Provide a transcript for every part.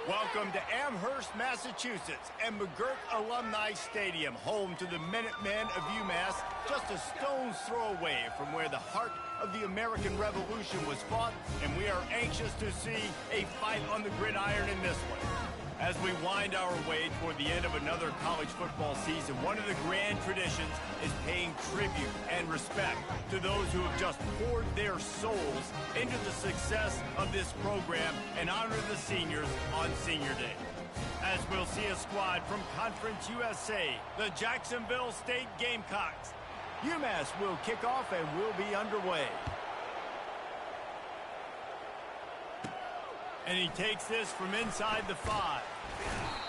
Welcome to Amherst, Massachusetts, and McGirt Alumni Stadium, home to the Minutemen of UMass, just a stone's throw away from where the heart of the American Revolution was fought, and we are anxious to see a fight on the gridiron in this one. As we wind our way toward the end of another college football season, one of the grand traditions is paying tribute and respect to those who have just poured their souls into the success of this program and honor the seniors on Senior Day. As we'll see a squad from Conference USA, the Jacksonville State Gamecocks. UMass will kick off and will be underway. And he takes this from inside the 5.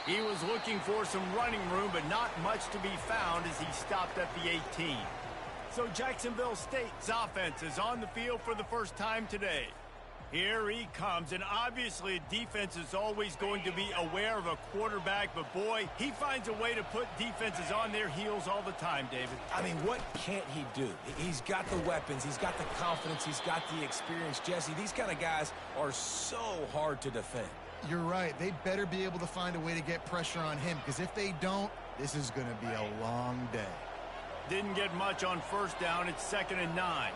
He was looking for some running room, but not much to be found as he stopped at the 18. So Jacksonville State's offense is on the field for the first time today. Here he comes, and obviously defense is always going to be aware of a quarterback, but boy, he finds a way to put defenses on their heels all the time, David. I mean, what can't he do? He's got the weapons, he's got the confidence, he's got the experience. Jesse, these kind of guys are so hard to defend. You're right. They better be able to find a way to get pressure on him, because if they don't, this is going to be a long day. Didn't get much on first down. It's 2nd and 9.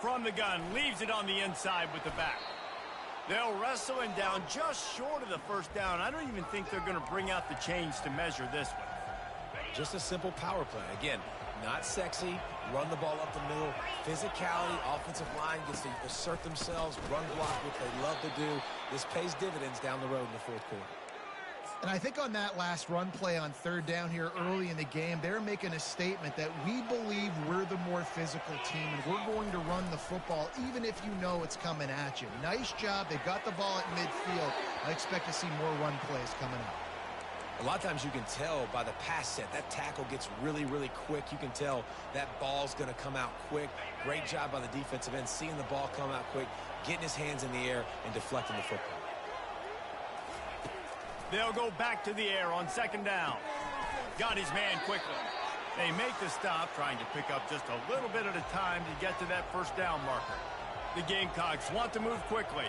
From the gun, leaves it on the inside with the back. They'll wrestle him down just short of the first down. I don't even think they're going to bring out the chains to measure this one. Just a simple power play. Again, not sexy, run the ball up the middle, physicality, offensive line gets to assert themselves, run block, what they love to do. This pays dividends down the road in the fourth quarter. And I think on that last run play on 3rd down here early in the game, they're making a statement that we believe we're the more physical team and we're going to run the football even if you know it's coming at you. Nice job. They've got the ball at midfield. I expect to see more run plays coming out. A lot of times you can tell by the pass set, that tackle gets really, really quick. You can tell that ball's going to come out quick. Great job by the defensive end, seeing the ball come out quick, getting his hands in the air, and deflecting the football. They'll go back to the air on 2nd down. Got his man quickly. They make the stop, trying to pick up just a little bit at a time to get to that first down marker. The Gamecocks want to move quickly.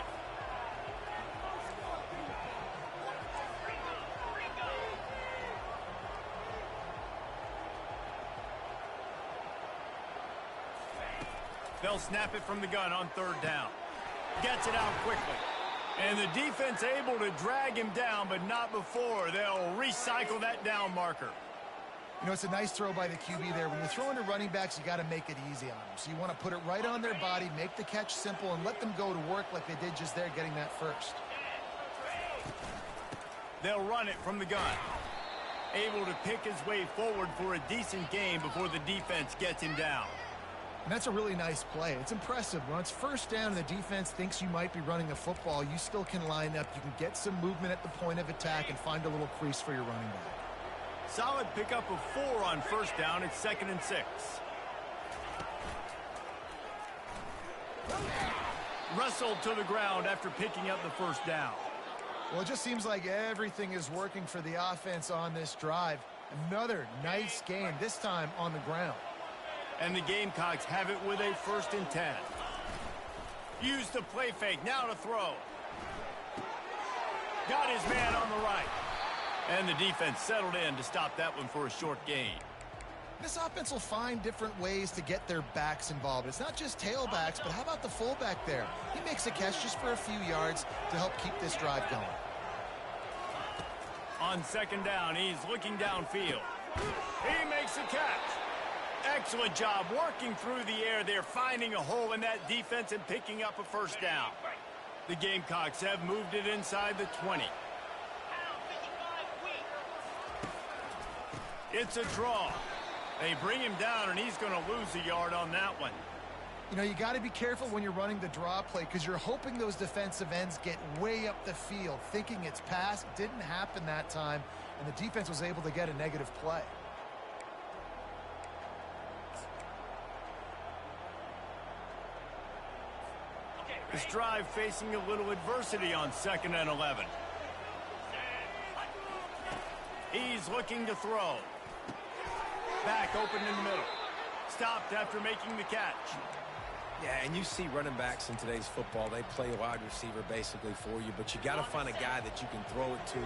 They'll snap it from the gun on 3rd down. Gets it out quickly. And the defense able to drag him down, but not before. They'll recycle that down marker. You know, it's a nice throw by the QB there. When you're throwing to running backs, you got to make it easy on them. So you want to put it right on their body, make the catch simple, and let them go to work like they did just there, getting that first. They'll run it from the gun. Able to pick his way forward for a decent gain before the defense gets him down. And that's a really nice play. It's impressive. When it's 1st down and the defense thinks you might be running the football, you still can line up. You can get some movement at the point of attack and find a little crease for your running back. Solid pickup of 4 on 1st down. It's 2nd and 6. Wrestled to the ground after picking up the 1st down. Well, it just seems like everything is working for the offense on this drive. Another nice gain, this time on the ground. And the Gamecocks have it with a 1st and 10. Use the play fake, now to throw. Got his man on the right. And the defense settled in to stop that one for a short gain. This offense will find different ways to get their backs involved. It's not just tailbacks, but how about the fullback there? He makes a catch just for a few yards to help keep this drive going. On 2nd down, he's looking downfield. He makes a catch. Excellent job working through the air there, finding a hole in that defense and picking up a 1st down. The Gamecocks have moved it inside the 20. It's a draw. They bring him down, and he's going to lose a yard on that one. You know, you got to be careful when you're running the draw play because you're hoping those defensive ends get way up the field, thinking it's pass. Didn't happen that time, and the defense was able to get a negative play. This drive facing a little adversity on 2nd and 11. He's looking to throw. Back open in the middle. Stopped after making the catch. Yeah, and you see running backs in today's football, they play wide receiver basically for you, but you got to find a guy that you can throw it to,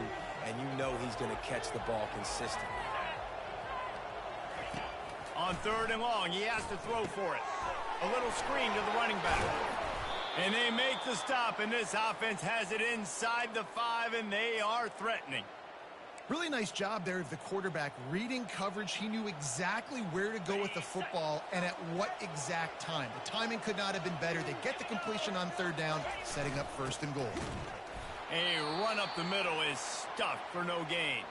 and you know he's going to catch the ball consistently. On 3rd and long, he has to throw for it. A little screen to the running back. And they make the stop, and this offense has it inside the 5, and they are threatening. Really nice job there of the quarterback reading coverage. He knew exactly where to go with the football and at what exact time. The timing could not have been better. They get the completion on 3rd down, setting up 1st and goal. A run up the middle is stuffed for no gain.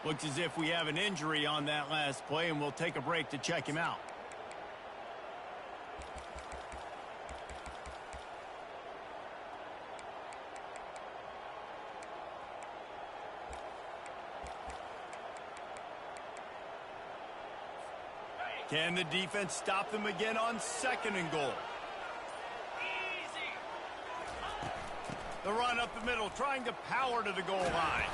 Looks as if we have an injury on that last play, and we'll take a break to check him out. Can the defense stop them again on 2nd and goal? The run up the middle, trying to power to the goal line.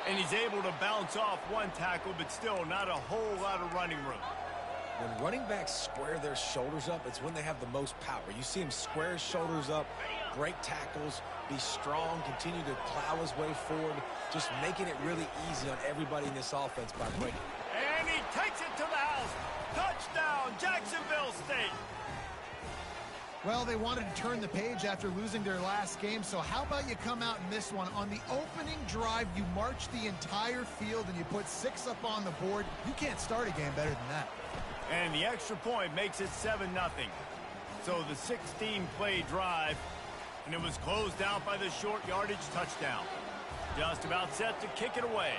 And he's able to bounce off one tackle, but still not a whole lot of running room. When running backs square their shoulders up, it's when they have the most power. You see him square his shoulders up, break tackles, be strong, continue to plow his way forward, just making it really easy on everybody in this offense by breaking. And he takes it to the house. Touchdown, Jacksonville State. Well, they wanted to turn the page after losing their last game, so how about you come out in this one? On the opening drive, you march the entire field and you put 6 up on the board. You can't start a game better than that. And the extra point makes it 7-0. So the 16-play drive, and it was closed out by the short yardage touchdown. Just about set to kick it away.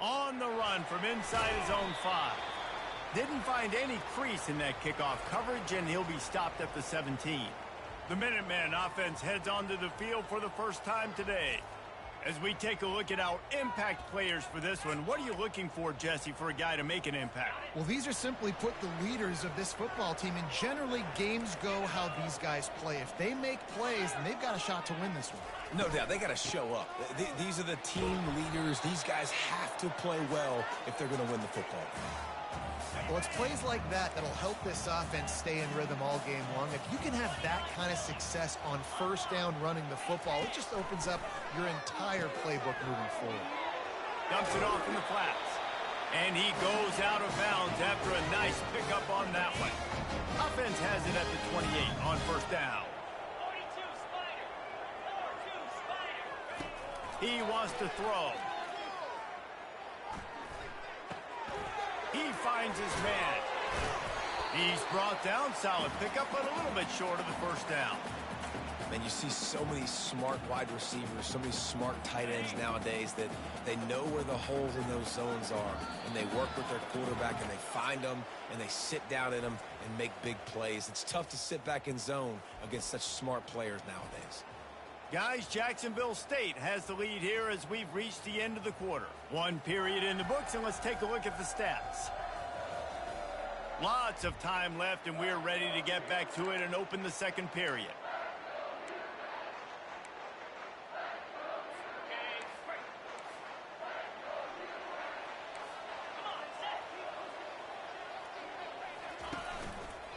On the run from inside his own 5. Didn't find any crease in that kickoff coverage, and he'll be stopped at the 17. The Minutemen offense heads onto the field for the first time today. As we take a look at our impact players for this one, what are you looking for, Jesse, for a guy to make an impact? Well, these are simply put the leaders of this football team, and generally games go how these guys play. If they make plays, then they've got a shot to win this one. No doubt, they got to show up. These are the team leaders. These guys have to play well if they're going to win the football. Well, it's plays like that that'll help this offense stay in rhythm all game long. If you can have that kind of success on 1st down running the football, it just opens up your entire playbook moving forward. Dumps it off in the flats. And he goes out of bounds after a nice pickup on that one. Offense has it at the 28 on 1st down. He wants to throw. He finds his man. He's brought down. Solid pickup, but a little bit short of the 1st down. Man, you see so many smart wide receivers, so many smart tight ends nowadays that they know where the holes in those zones are, and they work with their quarterback, and they find them, and they sit down in them and make big plays. It's tough to sit back in zone against such smart players nowadays. Guys, Jacksonville State has the lead here as we've reached the end of the quarter. 1 period in the books, and let's take a look at the stats. Lots of time left, and we're ready to get back to it and open the 2nd period.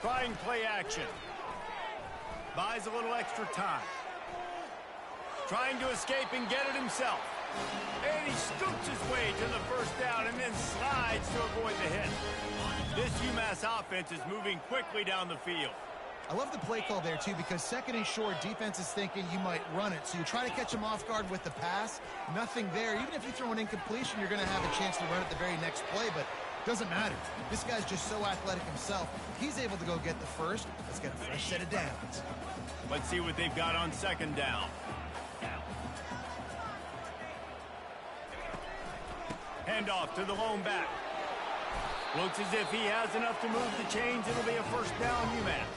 Trying play action. Buys a little extra time. Trying to escape and get it himself. And he scoops his way to the 1st down and then slides to avoid the hit. This UMass offense is moving quickly down the field. I love the play call there, too, because 2nd and short, defense is thinking you might run it. So you try to catch him off guard with the pass. Nothing there. Even if you throw an incompletion, you're going to have a chance to run it the very next play, but doesn't matter. This guy's just so athletic himself. He's able to go get the 1st. Let's get a fresh set of downs. Let's see what they've got on 2nd down. Handoff to the lone back. Looks as if he has enough to move the chains. It'll be a 1st down UMass.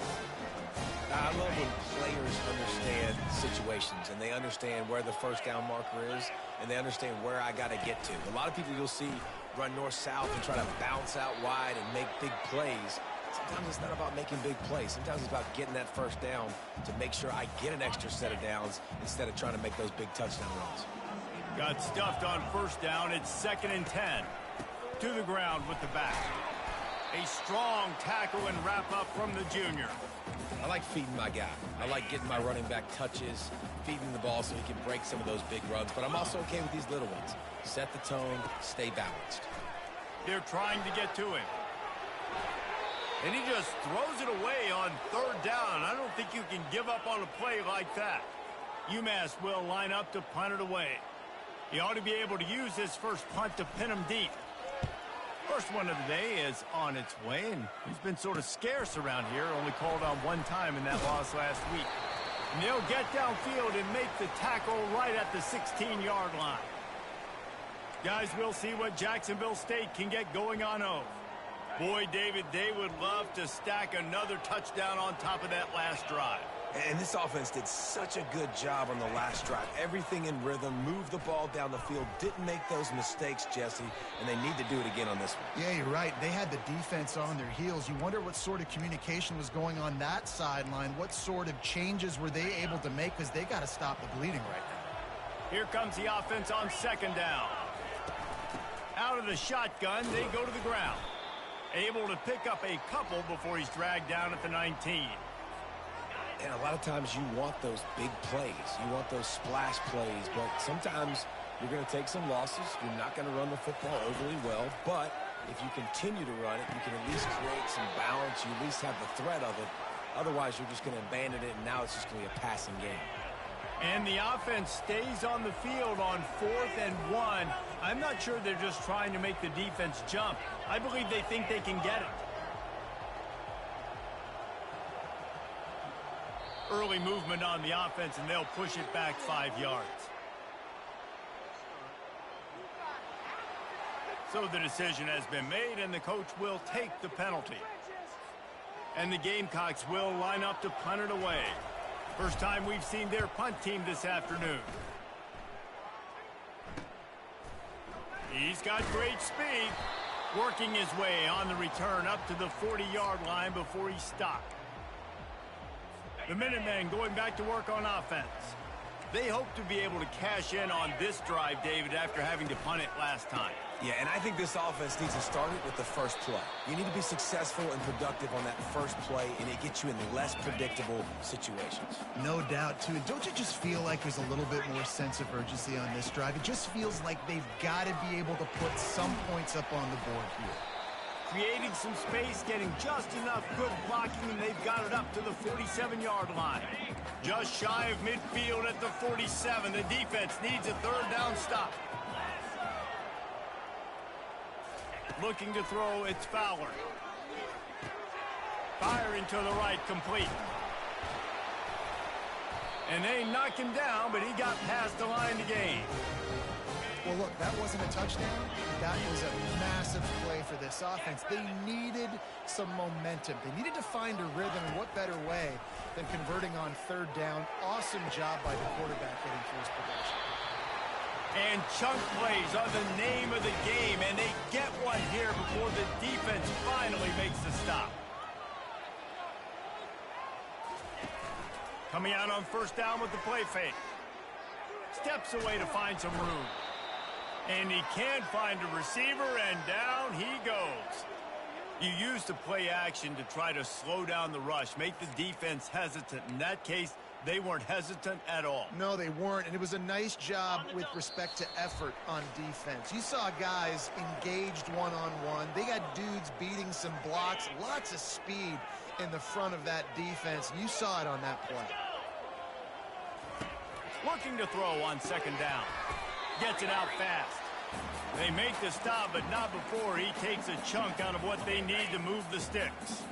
I love when players understand situations and they understand where the 1st down marker is and they understand where I got to get to. A lot of people you'll see run north-south and try to bounce out wide and make big plays. Sometimes it's not about making big plays. Sometimes it's about getting that 1st down to make sure I get an extra set of downs instead of trying to make those big touchdown runs. Got stuffed on 1st down. It's 2nd and 10. To the ground with the back. A strong tackle and wrap-up from the junior. I like feeding my guy. I like getting my running back touches, feeding the ball so he can break some of those big runs. But I'm also okay with these little ones. Set the tone, stay balanced. They're trying to get to him. And he just throws it away on third down. I don't think you can give up on a play like that. UMass will line up to punt it away. He ought to be able to use this first punt to pin him deep. First one of the day is on its way, and he's been sort of scarce around here, only called on one time in that loss last week. And they'll get downfield and make the tackle right at the 16-yard line. Guys, we'll see what Jacksonville State can get going on Oath. Boy, David, they would love to stack another touchdown on top of that last drive. And this offense did such a good job on the last drive. Everything in rhythm, moved the ball down the field, didn't make those mistakes, Jesse, and they need to do it again on this one. Yeah, you're right. They had the defense on their heels. You wonder what sort of communication was going on that sideline. What sort of changes were they able to make, because they got to stop the bleeding right now. Here comes the offense on second down. Out of the shotgun, they go to the ground. Able to pick up a couple before he's dragged down at the 19. And a lot of times you want those big plays. You want those splash plays, but sometimes you're going to take some losses. You're not going to run the football overly well, but if you continue to run it, you can at least create some balance. You at least have the threat of it. Otherwise, you're just going to abandon it, and now it's just going to be a passing game. And the offense stays on the field on 4th and 1. I'm not sure they're just trying to make the defense jump. I believe they think they can get it. Early movement on the offense, and they'll push it back 5 yards. So the decision has been made, and the coach will take the penalty. And the Gamecocks will line up to punt it away. First time we've seen their punt team this afternoon. He's got great speed. Working his way on the return up to the 40-yard line before he stopped. The Minutemen going back to work on offense. They hope to be able to cash in on this drive, David, after having to punt it last time. Yeah, and I think this offense needs to start it with the first play. You need to be successful and productive on that first play, and it gets you in less predictable situations. No doubt, too. And don't you just feel like there's a little bit more sense of urgency on this drive? It just feels like they've got to be able to put some points up on the board here. Creating some space, getting just enough good blocking, and they've got it up to the 47-yard line. Just shy of midfield at the 47. The defense needs a third down stop. Looking to throw, it's Fowler. Firing to the right, complete. And they knock him down, but he got past the line to gain. Well, look, that wasn't a touchdown. That was a massive play for this offense. They needed some momentum. They needed to find a rhythm, and what better way than converting on third down. Awesome job by the quarterback getting first possession. And chunk plays are the name of the game, and they get one here before the defense finally makes the stop. Coming out on first down with the play fake. Steps away to find some room. And he can't find a receiver, and down he goes. You use the play action to try to slow down the rush, make the defense hesitant. In that case, they weren't hesitant at all. No, they weren't, and it was a nice job with respect to effort on defense. You saw guys engaged one-on-one. They got dudes beating some blocks, lots of speed in the front of that defense. You saw it on that play. Looking to throw on second down. Gets it out fast. They make the stop, but not before he takes a chunk out of what they need to move the sticks.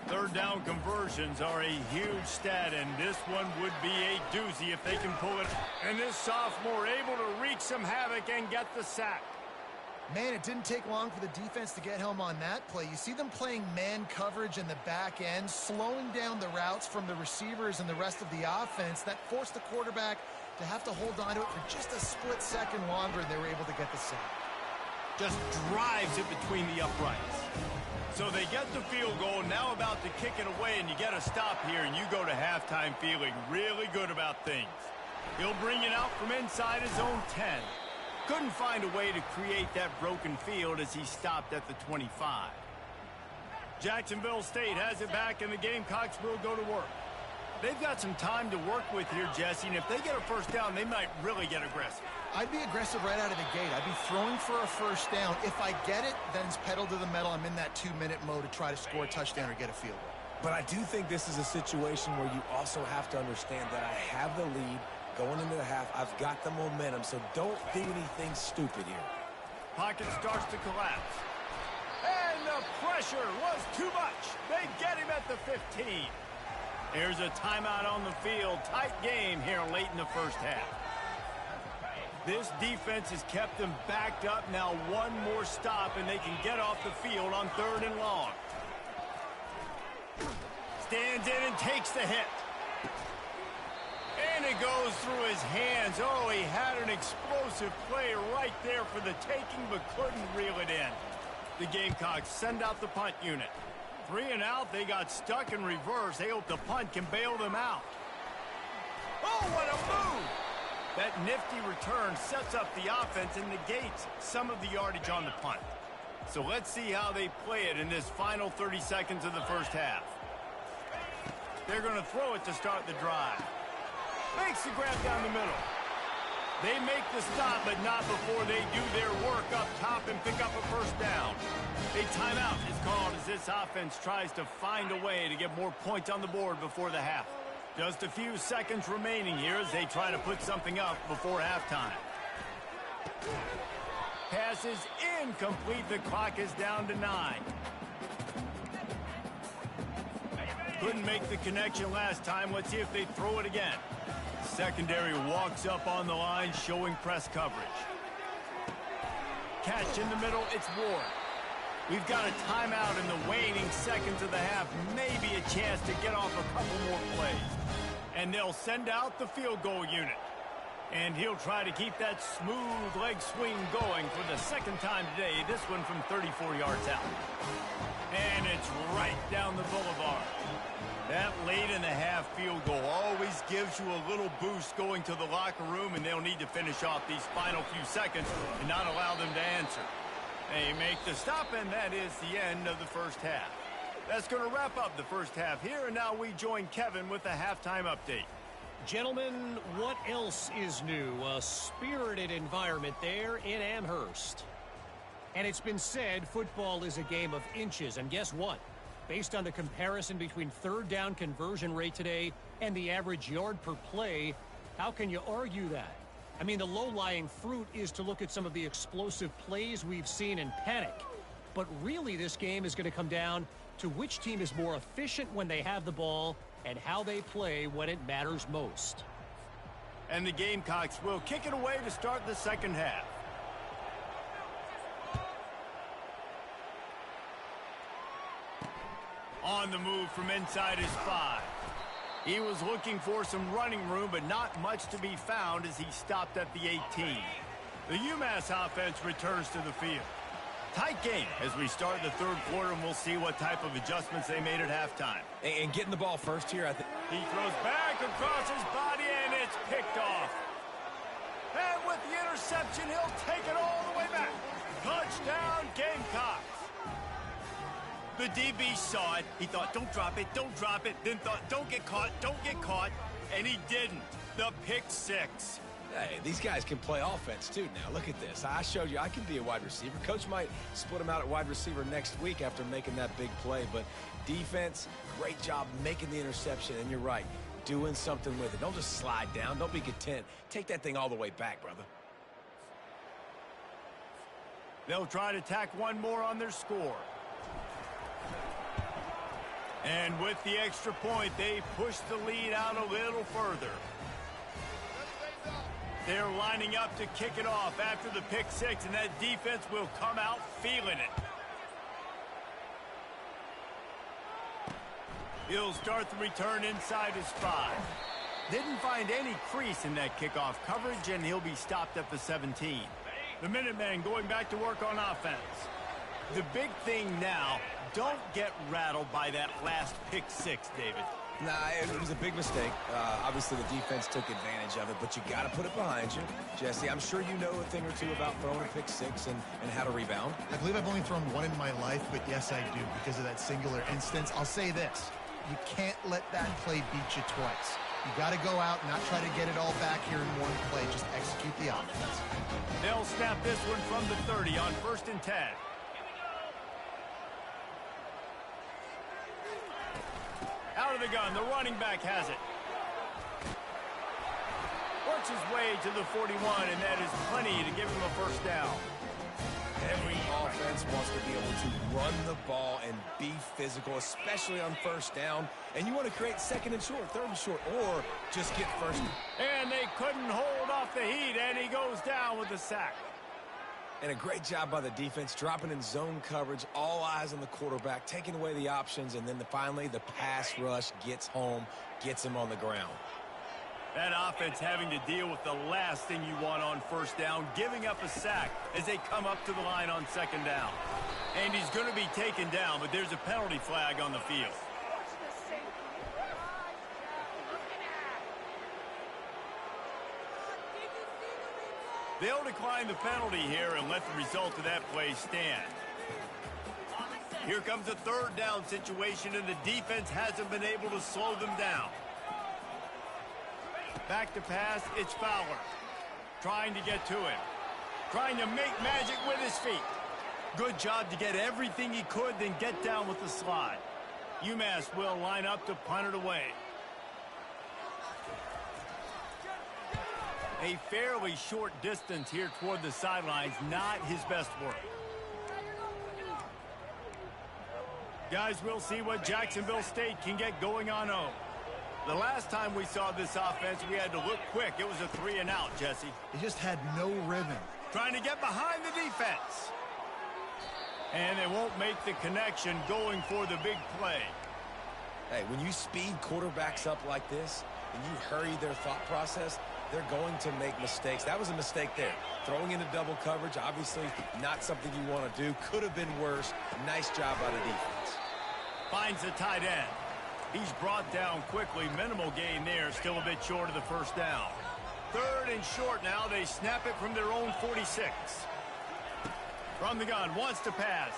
Third down conversions are a huge stat, and this one would be a doozy if they can pull it. And this sophomore able to wreak some havoc and get the sack. Man, it didn't take long for the defense to get home on that play. You see them playing man coverage in the back end, slowing down the routes from the receivers and the rest of the offense. That forced the quarterback to have to hold on to it for just a split second longer, and they were able to get the sack. Just drives it between the uprights. So they get the field goal, now about to kick it away, and you get a stop here, and you go to halftime feeling really good about things. He'll bring it out from inside his own 10. Couldn't find a way to create that broken field as he stopped at the 25. Jacksonville State has it back, and the Gamecocks will go to work. They've got some time to work with here, Jesse, and if they get a first down, they might really get aggressive. I'd be aggressive right out of the gate. I'd be throwing for a first down. If I get it, then it's pedal to the metal. I'm in that 2-minute mode to try to score a touchdown or get a field goal. But I do think this is a situation where you also have to understand that I have the lead going into the half. I've got the momentum, so don't do anything stupid here. Pocket starts to collapse. And the pressure was too much. They get him at the 15. Here's a timeout on the field. Tight game here late in the first half. This defense has kept them backed up. Now one more stop, and they can get off the field on 3rd and long. Stands in and takes the hit. And it goes through his hands. Oh, he had an explosive play right there for the taking, but couldn't reel it in. The Gamecocks send out the punt unit. 3 and out, they got stuck in reverse. They hope the punt can bail them out. Oh, what a move! That nifty return sets up the offense and negates some of the yardage on the punt. So let's see how they play it in this final 30 seconds of the first half. They're going to throw it to start the drive. Makes the grab down the middle. They make the stop, but not before they do their work up top and pick up a first down. A timeout is called as this offense tries to find a way to get more points on the board before the half. Just a few seconds remaining here as they try to put something up before halftime. Pass is incomplete. The clock is down to 9. Couldn't make the connection last time. Let's see if they throw it again. Secondary walks up on the line, showing press coverage. Catch in the middle, it's Ward. We've got a timeout in the waning seconds of the half. Maybe a chance to get off a couple more plays. And they'll send out the field goal unit. And he'll try to keep that smooth leg swing going for the second time today. This one from 34 yards out. And it's right down the boulevard. That late in the half field goal always gives you a little boost going to the locker room, and they'll need to finish off these final few seconds and not allow them to answer. They make the stop, and that is the end of the first half. That's going to wrap up the first half here, and now we join Kevin with the halftime update. Gentlemen, what else is new? A spirited environment there in Amherst. And it's been said football is a game of inches, and guess what? Based on the comparison between 3rd down conversion rate today and the average yard per play, how can you argue that? I mean, the low-lying fruit is to look at some of the explosive plays we've seen in panic. But really, this game is going to come down to which team is more efficient when they have the ball and how they play when it matters most. And the Gamecocks will kick it away to start the second half. On the move from inside his 5. He was looking for some running room, but not much to be found as he stopped at the 18. The UMass offense returns to the field. Tight game as we start the third quarter, and we'll see what type of adjustments they made at halftime. And getting the ball first here, I think. He throws back across his body, and it's picked off. And with the interception, he'll take it all the way back. Touchdown, Gamecocks. The DB saw it. He thought, don't drop it, then thought, don't get caught, and he didn't. The pick 6. Hey, these guys can play offense, too, now. Look at this. I showed you I can be a wide receiver. Coach might split him out at wide receiver next week after making that big play, but defense, great job making the interception, and you're right, doing something with it. Don't just slide down. Don't be content. Take that thing all the way back, brother. They'll try to tack one more on their score. And with the extra point, they push the lead out a little further. They're lining up to kick it off after the pick 6, and that defense will come out feeling it. He'll start the return inside his 5. Didn't find any crease in that kickoff coverage, and he'll be stopped at the 17. The Minutemen going back to work on offense. The big thing now, don't get rattled by that last pick 6, David. Nah, it was a big mistake. Obviously, the defense took advantage of it, but you got to put it behind you. Jesse, I'm sure you know a thing or two about throwing a pick six and how to rebound. I believe I've only thrown one in my life, but yes, I do because of that singular instance. I'll say this. You can't let that play beat you twice. You got to go out and not try to get it all back here in one play. Just execute the offense. They'll snap this one from the 30 on 1st and 10. Out of the gun, the running back has it. Works his way to the 41, and that is plenty to give him a first down. Every offense wants to be able to run the ball and be physical, especially on 1st down. And you want to create 2nd and short, 3rd and short, or just get 1st. And they couldn't hold off the heat, and he goes down with the sack. And a great job by the defense, dropping in zone coverage, all eyes on the quarterback, taking away the options, and then finally the pass rush gets home, gets him on the ground. That offense having to deal with the last thing you want on 1st down, giving up a sack as they come up to the line on 2nd down. And he's going to be taken down, but there's a penalty flag on the field. They'll decline the penalty here and let the result of that play stand. Here comes a 3rd down situation, and the defense hasn't been able to slow them down. Back to pass, it's Fowler. Trying to get to him. Trying to make magic with his feet. Good job to get everything he could, then get down with the slide. UMass will line up to punt it away. A fairly short distance here toward the sidelines, not his best work. Guys, we'll see what Jacksonville State can get going on 0. The last time we saw this offense, we had to look quick. It was a 3-and-out, Jesse. They just had no rhythm. Trying to get behind the defense. And they won't make the connection going for the big play. Hey, when you speed quarterbacks up like this and you hurry their thought process, they're going to make mistakes. That was a mistake there. Throwing into double coverage, obviously not something you want to do. Could have been worse. Nice job by the defense. Finds the tight end. He's brought down quickly. Minimal gain there. Still a bit short of the 1st down. 3rd and short now. They snap it from their own 46. From the gun. Wants to pass.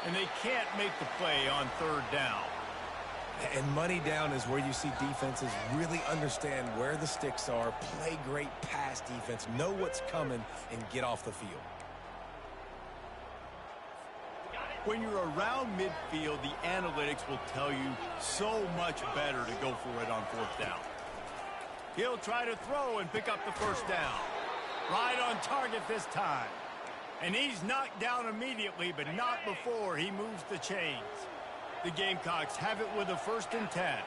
And they can't make the play on 3rd down. And money down is where you see defenses really understand where the sticks are, play great pass defense, know what's coming, and get off the field. When you're around midfield, the analytics will tell you so much better to go for it on 4th down. He'll try to throw and pick up the 1st down. Right on target this time. And he's knocked down immediately, but not before he moves the chains. The Gamecocks have it with a 1st and 10.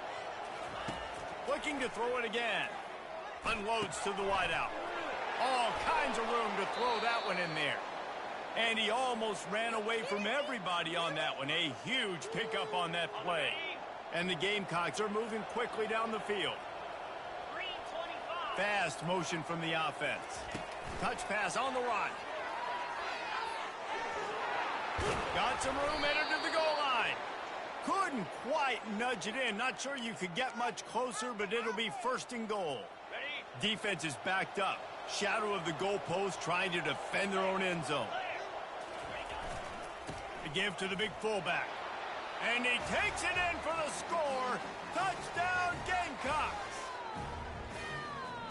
Looking to throw it again. Unloads to the wideout. All kinds of room to throw that one in there. And he almost ran away from everybody on that one. A huge pickup on that play. And the Gamecocks are moving quickly down the field. Fast motion from the offense. Touch pass on the run. Got some room, entered to the goal line. Couldn't quite nudge it in. Not sure you could get much closer, but it'll be 1st and goal. Defense is backed up. Shadow of the goalpost, trying to defend their own end zone. The give to the big fullback. And he takes it in for the score. Touchdown, Gamecocks.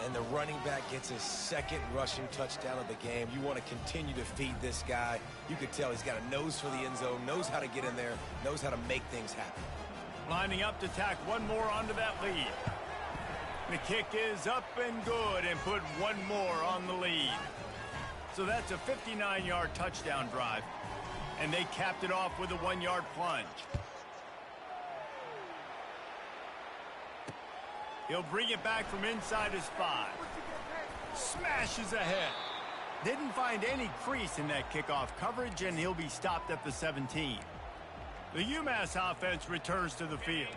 And the running back gets his 2nd rushing touchdown of the game. You want to continue to feed this guy. You could tell he's got a nose for the end zone, knows how to get in there, knows how to make things happen. Lining up to tack one more onto that lead. The kick is up and good and put one more on the lead. So that's a 59-yard touchdown drive. And they capped it off with a 1-yard plunge. He'll bring it back from inside his 5. Smashes ahead. Didn't find any crease in that kickoff coverage, and he'll be stopped at the 17. The UMass offense returns to the field.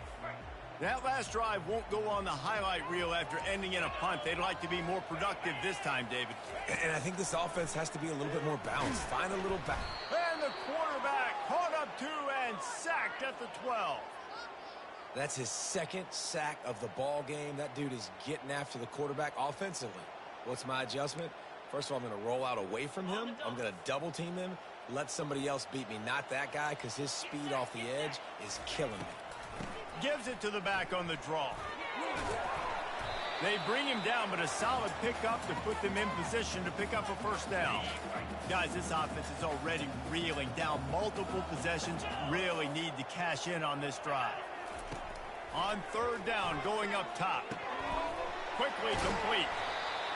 That last drive won't go on the highlight reel after ending in a punt. They'd like to be more productive this time, David. And I think this offense has to be a little bit more balanced. Find a little back. And the quarterback caught up to and sacked at the 12. That's his second sack of the ball game. That dude is getting after the quarterback offensively. What's my adjustment? First of all, I'm going to roll out away from him. I'm going to double team him, let somebody else beat me, not that guy, because his speed off the edge is killing me. Gives it to the back on the draw. They bring him down, but a solid pickup to put them in position to pick up a first down. Guys, this offense is already reeling down multiple possessions. Really need to cash in on this drive. On third down, going up top. Quickly complete.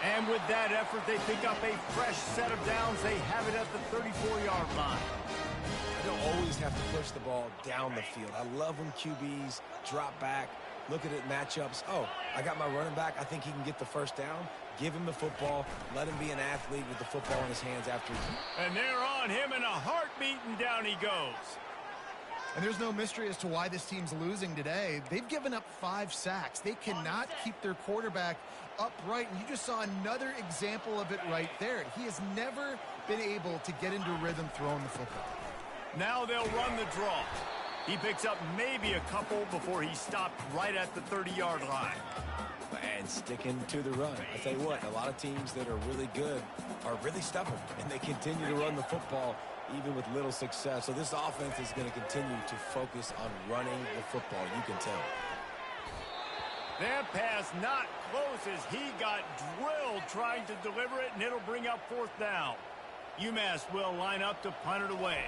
And with that effort, they pick up a fresh set of downs. They have it at the 34-yard line. I don't always have to push the ball down the field. I love when QBs drop back, look at it matchups. Oh, I got my running back. I think he can get the first down. Give him the football. Let him be an athlete with the football in his hands after. And they're on him in a heartbeat, and down he goes. And there's no mystery as to why this team's losing today. They've given up 5 sacks. They cannot keep their quarterback upright, and you just saw another example of it right there. He has never been able to get into rhythm throwing the football. Now they'll run the draw. He picks up maybe a couple before he stopped right at the 30-yard line. And sticking to the run. I tell you what, a lot of teams that are really good are really stubborn, and they continue to run the football even with little success. So this offense is going to continue to focus on running the football. You can tell. That pass not close as he got drilled trying to deliver it, and it'll bring up fourth down. UMass will line up to punt it away.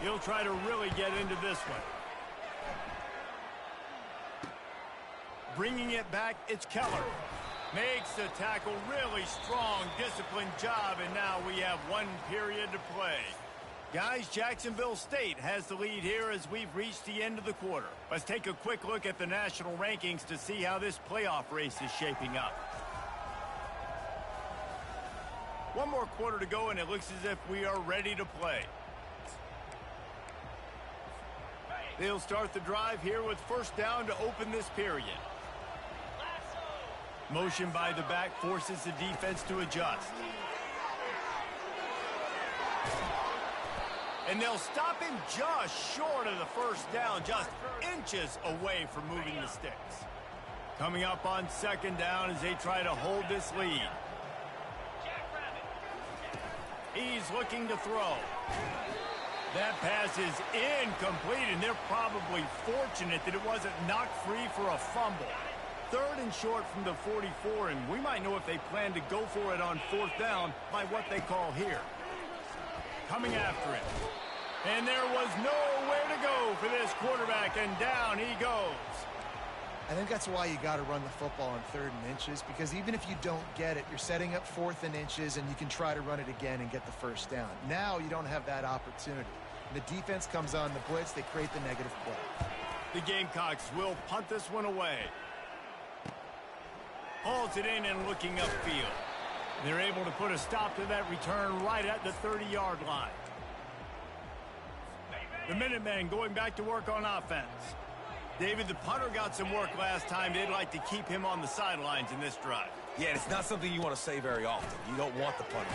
He'll try to really get into this one. Bringing it back, it's Keller. Makes the tackle, really strong, disciplined job, and now we have 1 period to play. Guys, Jacksonville State has the lead here as we've reached the end of the quarter. Let's take a quick look at the national rankings to see how this playoff race is shaping up. 1 more quarter to go, and it looks as if we are ready to play. They'll start the drive here with first down to open this period. Motion by the back forces the defense to adjust. And they'll stop him just short of the first down, just inches away from moving the sticks. Coming up on second down as they try to hold this lead. He's looking to throw. That pass is incomplete, and they're probably fortunate that it wasn't knocked free for a fumble. Third and short from the 44, and we might know if they plan to go for it on fourth down by what they call here. Coming after it. And there was nowhere to go for this quarterback, and down he goes. I think that's why you got to run the football on 3rd and inches, because even if you don't get it, you're setting up 4th and inches, and you can try to run it again and get the first down. Now you don't have that opportunity. When the defense comes on the blitz, they create the negative play. The Gamecocks will punt this one away. Hauls it in and looking upfield. They're able to put a stop to that return right at the 30-yard line. The Minutemen going back to work on offense. David, the punter got some work last time. They'd like to keep him on the sidelines in this drive. Yeah, it's not something you want to say very often. You don't want the punter.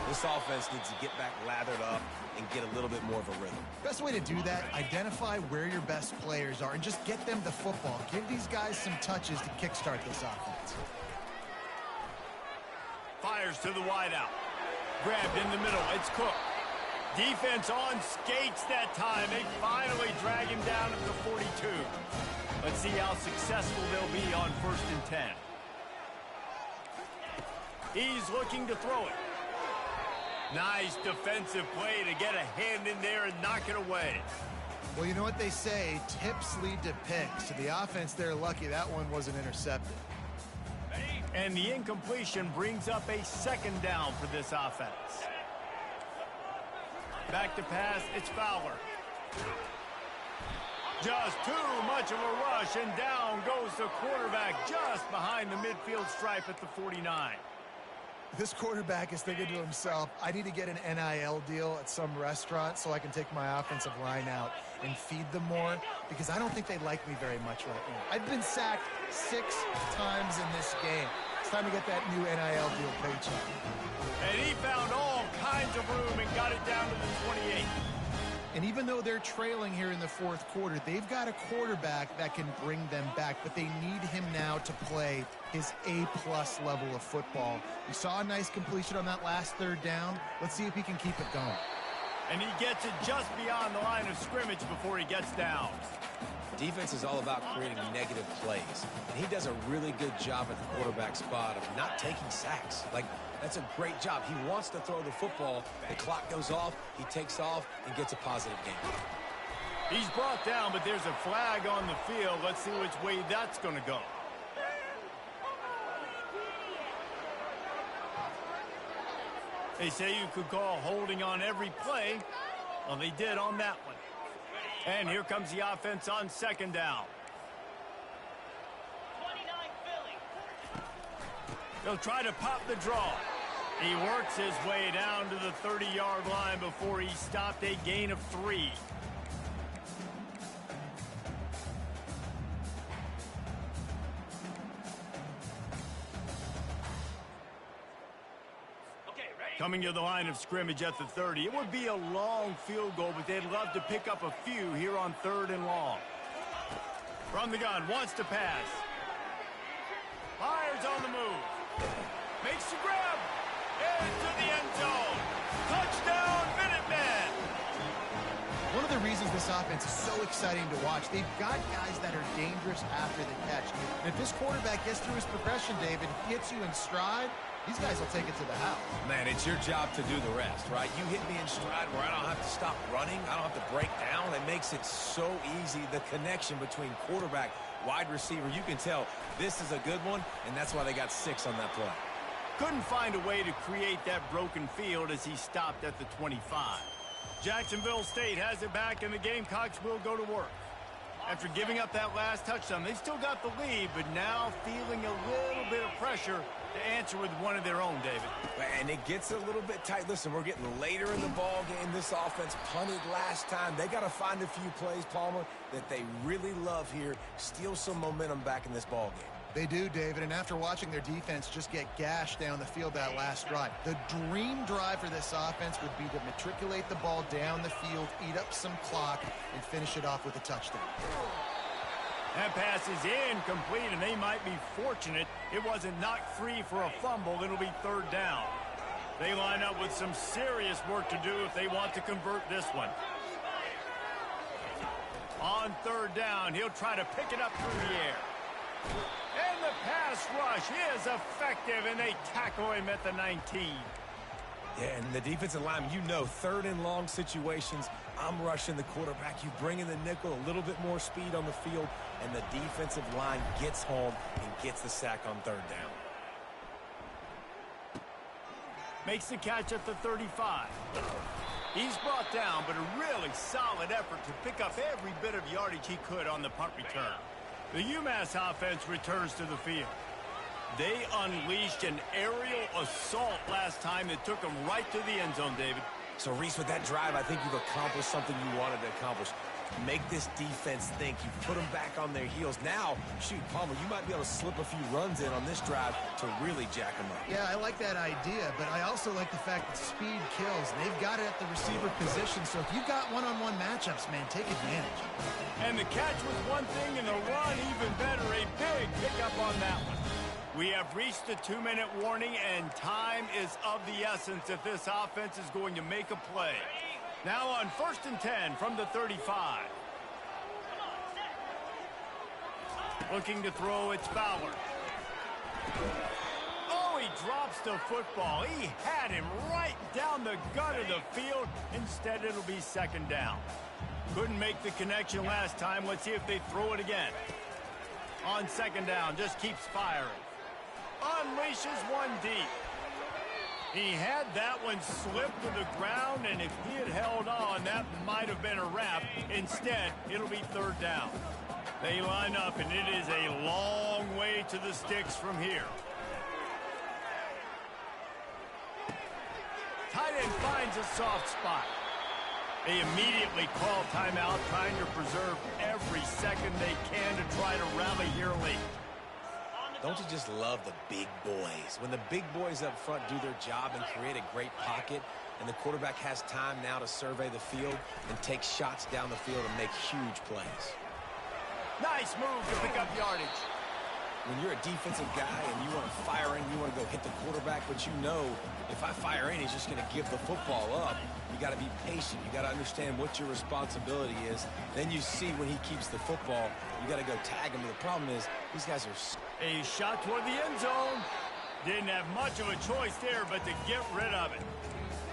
This offense needs to get back lathered up and get a little bit more of a rhythm. Best way to do that, identify where your best players are and just get them the football. Give these guys some touches to kickstart this offense. Fires to the wideout. Grabbed in the middle. It's Cook. Defense on skates that time. They finally drag him down at the 42. Let's see how successful they'll be on 1st and 10. He's looking to throw it. Nice defensive play to get a hand in there and knock it away. Well, you know what they say, tips lead to picks. So the offense, they're lucky that one wasn't intercepted. And the incompletion brings up a 2nd down for this offense. Back to pass, it's Fowler. Just too much of a rush, and down goes the quarterback just behind the midfield stripe at the 49. This quarterback is thinking to himself, I need to get an NIL deal at some restaurant so I can take my offensive line out and feed them more, because I don't think they like me very much right now. I've been sacked 6 times in this game. It's time to get that new NIL deal paycheck. And he found all kinds of room and got it down to the 28. And And even though they're trailing here in the fourth quarter, they've got a quarterback that can bring them back, but they need him now to play his A-plus level of football. We saw a nice completion on that last third down. Let's see if he can keep it going. And he gets it just beyond the line of scrimmage before he gets down. Defense is all about creating negative plays, and he does a really good job at the quarterback spot of not taking sacks. Like, that's a great job. He wants to throw the football. The clock goes off, he takes off, and gets a positive game. He's brought down, but there's a flag on the field. Let's see which way that's going to go. They say you could call holding on every play. Well, they did on that one. And here comes the offense on second down. They'll try to pop the draw. He works his way down to the 30-yard line before he stopped, a gain of 3. Coming to the line of scrimmage at the 30. It would be a long field goal, but they'd love to pick up a few here on 3rd and long. From the gun, wants to pass. Fires on the move. Makes the grab. Into the end zone. Touchdown, Minutemen. One of the reasons this offense is so exciting to watch, they've got guys that are dangerous after the catch. And if this quarterback gets through his progression, David, hits you in stride, these guys will take it to the house. Man, it's your job to do the rest, right? You hit me in stride where I don't have to stop running. I don't have to break down. It makes it so easy. The connection between quarterback, wide receiver, you can tell this is a good one, and that's why they got 6 on that play. Couldn't find a way to create that broken field as he stopped at the 25. Jacksonville State has it back, and the Gamecocks will go to work. After giving up that last touchdown, they've still got the lead, but now feeling a little bit of pressure to answer with one of their own, David. And it gets a little bit tight. Listen, we're getting later in the ball game. This offense punted last time. They got to find a few plays, Palmer, that they really love here. Steal some momentum back in this ball game. They do, David, and after watching their defense just get gashed down the field that last drive, the dream drive for this offense would be to matriculate the ball down the field, eat up some clock, and finish it off with a touchdown. That pass is incomplete, and they might be fortunate it wasn't knocked free for a fumble. It'll be 3rd down. They line up with some serious work to do if they want to convert this one. On 3rd down, he'll try to pick it up through the air. And the pass rush is effective, and they tackle him at the 19. Yeah, and the defensive line, you know, 3rd and long situations, I'm rushing the quarterback. You bring in the nickel, a little bit more speed on the field, and the defensive line gets home and gets the sack on 3rd down. Makes the catch at the 35. He's brought down, but a really solid effort to pick up every bit of yardage he could on the punt return. The UMass offense returns to the field. They unleashed an aerial assault last time that took them right to the end zone, David. So, Reese, with that drive, I think you've accomplished something you wanted to accomplish. Make this defense think. You put them back on their heels. Now, shoot, Palmer, you might be able to slip a few runs in on this drive to really jack them up. Yeah, I like that idea, but I also like the fact that speed kills. And they've got it at the receiver position, so if you've got one-on-one matchups, man, take advantage. And the catch was one thing, and the run even better. A big pickup on that one. We have reached the 2-minute warning, and time is of the essence if this offense is going to make a play. Now on 1st and 10 from the 35. Looking to throw, it's Fowler. Oh, he drops the football. He had him right down the gut of the field. Instead, it'll be 2nd down. Couldn't make the connection last time. Let's see if they throw it again. On 2nd down, just keeps firing. Unleashes one deep. He had that one slip to the ground, and if he had held on, that might have been a wrap. Instead, it'll be 3rd down. They line up, and it is a long way to the sticks from here. Tight end finds a soft spot. They immediately call timeout, trying to preserve every second they can to try to rally here late. Don't you just love the big boys? When the big boys up front do their job and create a great pocket, and the quarterback has time now to survey the field and take shots down the field and make huge plays. Nice move to pick up yardage. When you're a defensive guy and you want to fire in, you want to go hit the quarterback, but you know if I fire in, he's just going to give the football up. You got to be patient. You got to understand what your responsibility is. Then you see when he keeps the football, you got to go tag him. But the problem is these guys are... A shot toward the end zone. Didn't have much of a choice there, but to get rid of it.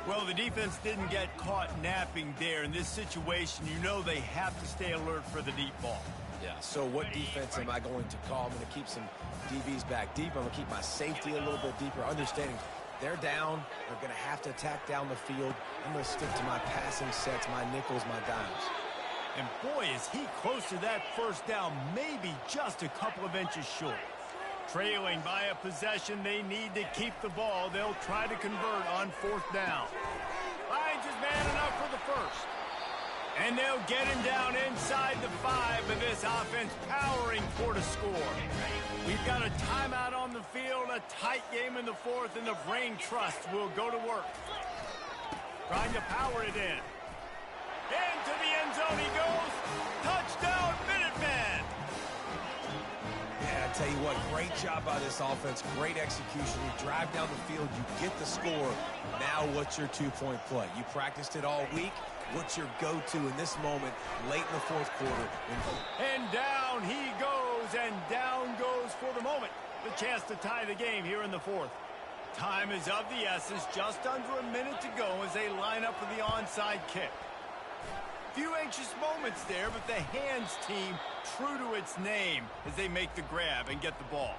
Well, the defense didn't get caught napping there. In this situation, you know they have to stay alert for the deep ball. Yeah, so what defense am I going to call? I'm going to keep some DBs back deep. I'm going to keep my safety a little bit deeper, understanding they're down. They're going to have to attack down the field. I'm going to stick to my passing sets, my nickels, my dimes. And boy, is he close to that first down, maybe just a couple of inches short. Trailing by a possession, they need to keep the ball. They'll try to convert on fourth down. Finds his man enough for the first. And they'll get him down inside the 5, but this offense powering toward a score. We've got a timeout on the field, a tight game in the fourth, and the Brain Trust will go to work. Trying to power it in. Into the end zone he goes. Touchdown, Minutemen! Yeah, I tell you what, great job by this offense. Great execution. You drive down the field, you get the score. Now what's your two-point play? You practiced it all week. What's your go-to in this moment late in the fourth quarter? And down he goes, and down goes for the moment. The chance to tie the game here in the fourth. Time is of the essence, just under a minute to go as they line up for the onside kick. Few anxious moments there, but the hands team true to its name as they make the grab and get the ball.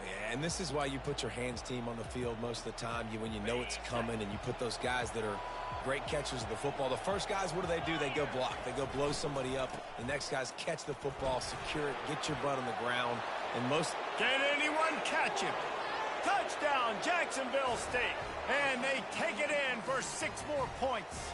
Yeah, and this is why you put your hands team on the field most of the time, when you know it's coming, and you put those guys that are great catchers of the football. The first guys, what do? They go block. They go blow somebody up. The next guys catch the football, secure it, get your butt on the ground. And most... Can anyone catch him? Touchdown, Jacksonville State. And they take it in for 6 more points.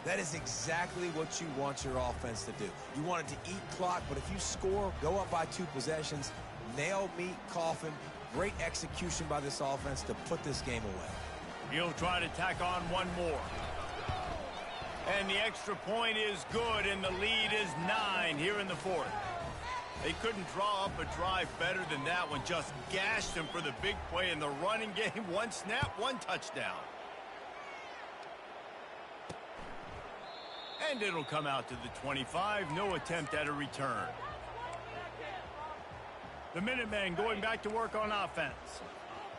That is exactly what you want your offense to do. You want it to eat clock, but if you score, go up by 2 possessions, nail, meet, coffin. Great execution by this offense to put this game away. He'll try to tack on one more. And the extra point is good, and the lead is 9 here in the fourth. They couldn't draw up a drive better than that one. Just gashed them for the big play in the running game. 1 snap, 1 touchdown. And it'll come out to the 25. No attempt at a return. The Minutemen going back to work on offense.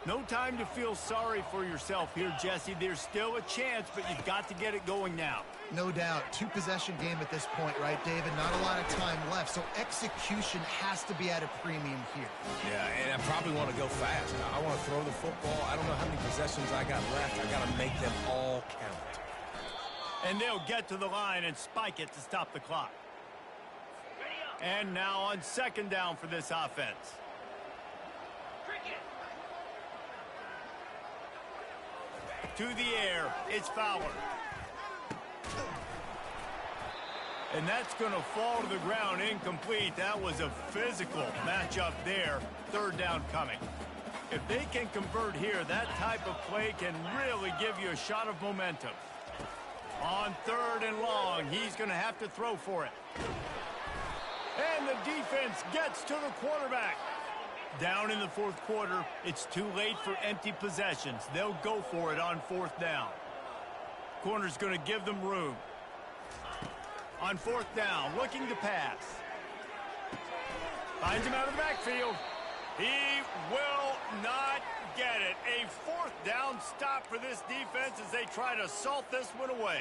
No time to feel sorry for yourself here, Jesse. There's still a chance, but you've got to get it going now. No doubt. 2-possession game at this point, right, David? Not a lot of time left, so execution has to be at a premium here. Yeah, and I probably want to go fast. I want to throw the football. I don't know how many possessions I got left. I got to make them all count. And they'll get to the line and spike it to stop the clock. And now on second down for this offense. To the air, it's Fowler. And that's going to fall to the ground incomplete. That was a physical matchup there. Third down coming. If they can convert here, that type of play can really give you a shot of momentum. On 3rd and long, he's going to have to throw for it. And the defense gets to the quarterback. Down in the fourth quarter, it's too late for empty possessions. They'll go for it on 4th down. Corner's going to give them room. On 4th down, looking to pass. Finds him out of the backfield. He will not get it. A 4th down stop for this defense as they try to salt this one away.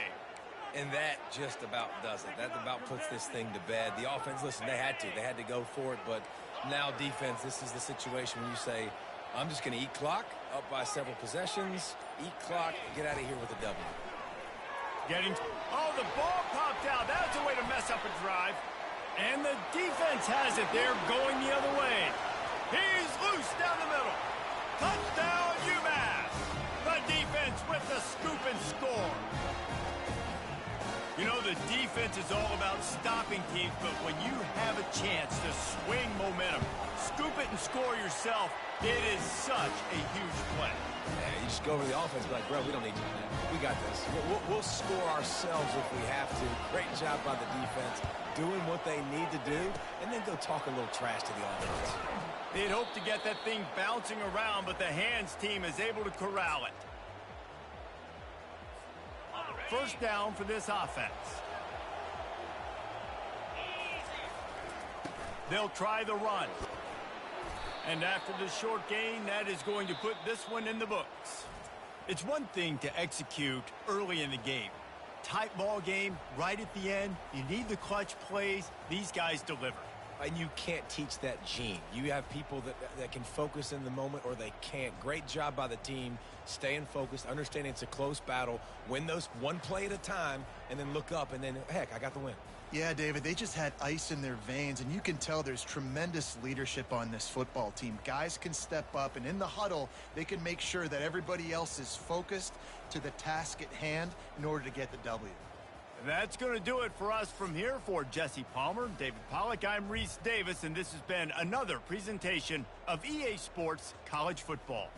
And that just about does it. That about puts this thing to bed. The offense, listen, they had to go for it, but now defense, this is the situation when you say, I'm just going to eat clock, up by several possessions, eat clock, get out of here with a W. Oh, the ball popped out. That's a way to mess up a drive. And the defense has it there going the other way. He's loose down the middle. Touchdown, UMass. The defense with the scoop and score. You know, the defense is all about stopping teams, but when you have a chance to swing momentum, scoop it and score yourself, it is such a huge play. Yeah, you just go over the offense, be like, bro, we don't need you. We got this. We'll score ourselves if we have to. Great job by the defense, doing what they need to do, and then go talk a little trash to the offense. They'd hoped to get that thing bouncing around, but the hands team is able to corral it. First down for this offense. They'll try the run. And after the short gain, that is going to put this one in the books. It's one thing to execute early in the game. Tight ball game, right at the end. You need the clutch plays. These guys deliver. And you can't teach that gene. You have people that can focus in the moment or they can't. Great job by the team, staying focused, understanding it's a close battle, win those one play at a time, and then look up, and then, heck, I got the win. Yeah, David, they just had ice in their veins, and you can tell there's tremendous leadership on this football team. Guys can step up, and in the huddle, they can make sure that everybody else is focused to the task at hand in order to get the W. That's going to do it for us from here. For Jesse Palmer, David Pollack, I'm Reese Davis, and this has been another presentation of EA Sports College Football.